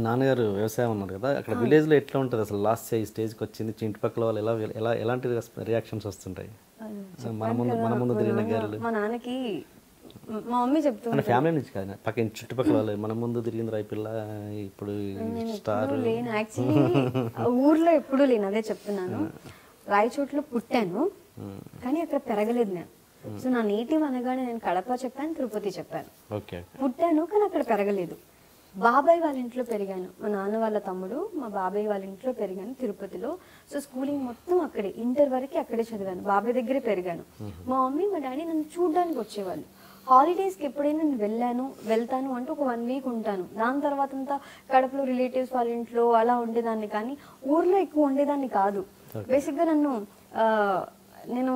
నాన్నగారు వ్యవసాయం అన్నారు కదా, అక్కడ విలేజ్లో ఎట్లా ఉంటుంది అసలు? లాస్ట్ స్టేజ్కి వచ్చింది, చుట్టుపక్కల వాళ్ళు ఎలాంటి రియాక్షన్స్ వస్తుంటాయి? మన ముందు తిరిగిన గర్లు మా నాన్నకి మా మమ్మీ చెప్తుంది, ఫ్యామిలీ నుంచి కాదు, పక్కన చుట్టుపక్కల వాళ్ళు మన ముందు తిరిగింది రా పిల్ల ఇప్పుడు స్టార్. లేను యాక్చువల్లీ, ఊర్లో ఎప్పుడూ లేను, అదే చెప్తున్నాను. రాయచోట్లో పుట్టాను కానీ అక్కడ పెరగలేదు నేను. సో నా నేటివ్ అనగానే నేను కడప చెప్పాను, తిరుపతి చెప్పాను. పుట్టాను కానీ అక్కడ పెరగలేదు. బాబాయ్ వాళ్ళ ఇంట్లో పెరిగాను, మా నాన్న వాళ్ళ తమ్ముడు మా బాబాయ్ వాళ్ళ ఇంట్లో పెరిగాను తిరుపతిలో. సో స్కూలింగ్ మొత్తం అక్కడే, ఇంటర్ వరకు అక్కడే చదివాను, బాబాయ్ దగ్గరే పెరిగాను. మా మమ్మీ మా డాడీ నన్ను చూడడానికి వచ్చేవాళ్ళు. హాలిడేస్కి ఎప్పుడైనా నేను వెళ్తాను అంటే ఒక 1 వీక్ ఉంటాను. దాని తర్వాత అంతా కడపలో రిలేటివ్స్ వాళ్ళ ఇంట్లో అలా ఉండేదాన్ని, కానీ ఊర్లో ఎక్కువ ఉండేదాన్ని కాదు. బేసిక్గా నేను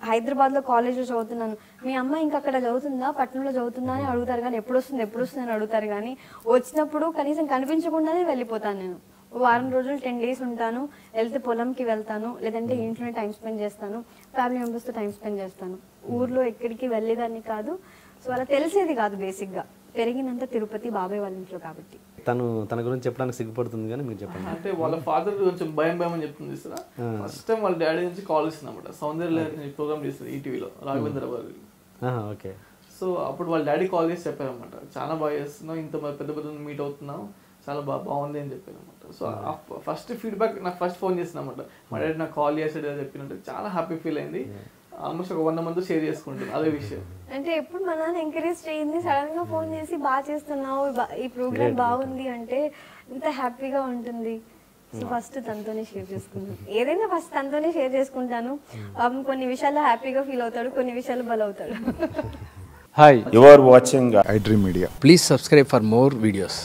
హైదరాబాద్లో కాలేజ్లో చదువుతున్నాను. మీ అమ్మ ఇంకా అక్కడ చదువుతుందా, పట్టణంలో చదువుతుందా అని అడుగుతారు, కానీ ఎప్పుడు వస్తుంది అని అడుగుతారు. కానీ వచ్చినప్పుడు కనీసం కనిపించకుండానే వెళ్ళిపోతాను. నేను వారం రోజులు 10 డేస్ ఉంటాను. వెళ్తే పొలంకి వెళ్తాను, లేదంటే ఇంట్లోనే టైం స్పెండ్ చేస్తాను, ఫ్యామిలీ మెంబర్స్తో టైం స్పెండ్ చేస్తాను. ఊర్లో ఎక్కడికి వెళ్ళేదాన్ని కాదు. సో అలా తెలిసేది కాదు. బేసిక్గా పెరిగినంత తిరుపతి బాబాయ్ వాళ్ళ ఇంట్లో కాబట్టి. తన గురించి చెప్పడానికి సిగ్గుపడుతుంది, కానీ మీరు చెప్పండి. అంటే వాళ్ళ ఫాదర్ కొంచెం భయం అని చెప్తుంది సార్. ఫస్ట్ టైం వాళ్ళ డాడీ నుంచి కాల్ ఇస్తుంది అన్నమాట. సౌందర్య ప్రోగ్రామ్ చేస్తుంది ఈటీవీలో, రాఘవేంద్ర గారు. ఓకే. సో అప్పుడు వాళ్ళ డాడీ కాల్ చేసి చెప్పారనమాట, చాలా బాగా చేస్తున్నావు, ఇంత పెద్ద పెద్ద మీట్ అవుతున్నావు, చాలా బాగుంది అని చెప్పారు అనమాట. సో ఫస్ట్ ఫీడ్బ్యాక్ నాకు ఫస్ట్ ఫోన్ చేసింది అనమాట. మా డాడీ నాకు కాల్ చేసాడు అని చెప్పినట్టు చాలా హ్యాపీ ఫీల్ అయింది. ఆల్మోస్ట్ ఒక 100 మంది షేర్ చేసుకుంటాను అదే విషయం. అంటే ఎప్పుడు మా నాన్న ఎంకరేజ్ చేయింది, సడన్ గా ఫోన్ చేసి బాగా చేస్తున్నావు, ఈ ప్రోగ్రామ్ బాగుంది అంటే ఎంత హ్యాపీగా ఉంటుంది. సో ఫస్ట్ తనతోనే షేర్ చేసుకుంటాను, ఏదైనా ఫస్ట్ తనతోనే షేర్ చేసుకుంటాను. కొన్ని విషయాల్లో హ్యాపీగా ఫీల్ అవుతాడు, కొన్ని విషయాలు బలవుతాడు. Hi, you are watching iDream Media. Please subscribe for more videos.